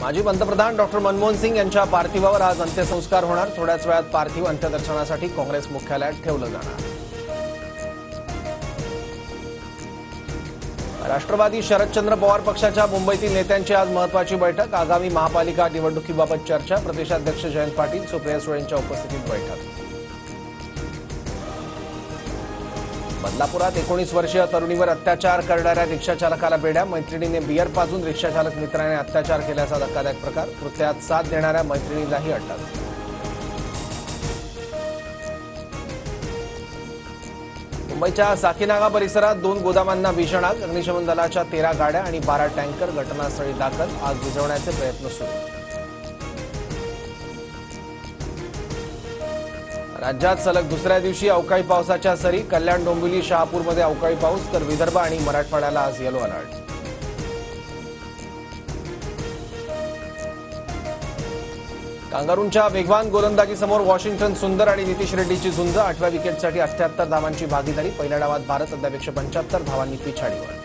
माजी पंतप्रधान डॉक्टर मनमोहन सिंग यांच्या पार्थिवावर आज अंत्यसंस्कार होणार। थोड्याच वेळात पार्थिव अंत्यदर्शनासाठी काँग्रेस मुख्यालयात ठेवलं जाणार। राष्ट्रवादी शरदचंद्र पवार पक्षाच्या मुंबईतील नेत्यांची आज महत्त्वाची बैठक। आगामी महापालिका निवडणुकीबाबत चर्चा। प्रदेशाध्यक्ष जयंत पाटील, सुप्रिया सुळेंच्या उपस्थितीत बैठक। बदलापुरात 19 वर्षीय तरुणीवर अत्याचार करणाऱ्या रिक्षाचालकाला बेड्या। मैत्रिणीने बियर पाजून रिक्षाचालक मित्राने अत्याचार केल्याचा धक्कादायक प्रकार। कृत्यात साथ देणाऱ्या मैत्रिणीलाही अटक। मुंबईच्या साकीनाका परिसरात 2 गोदामांना भीषण आग। अग्निशमन दलाच्या 13 गाड्या आणि 12 टँकर घटनास्थळी दाखल। आग विझवण्याचे प्रयत्न सुरू। राज्यात सलग दुसऱ्या दिवशी अवकाळी पावसाच्या सरी। कल्याण, डोंबिवली, शहापूरमध्ये अवकाळी पाऊस, तर विदर्भ आणि मराठवाड्याला आज येलो अलर्ट। कांगारूंच्या वेगवान गोलंदाजीसमोर वॉशिंग्टन सुंदर आणि नितीश रेड्डीची झुंज। 8व्या विकेटसाठी 78 धावांची भागीदारी। पहिल्या डावात भारत अद्याप 175 धावांनी पिछाडीवर।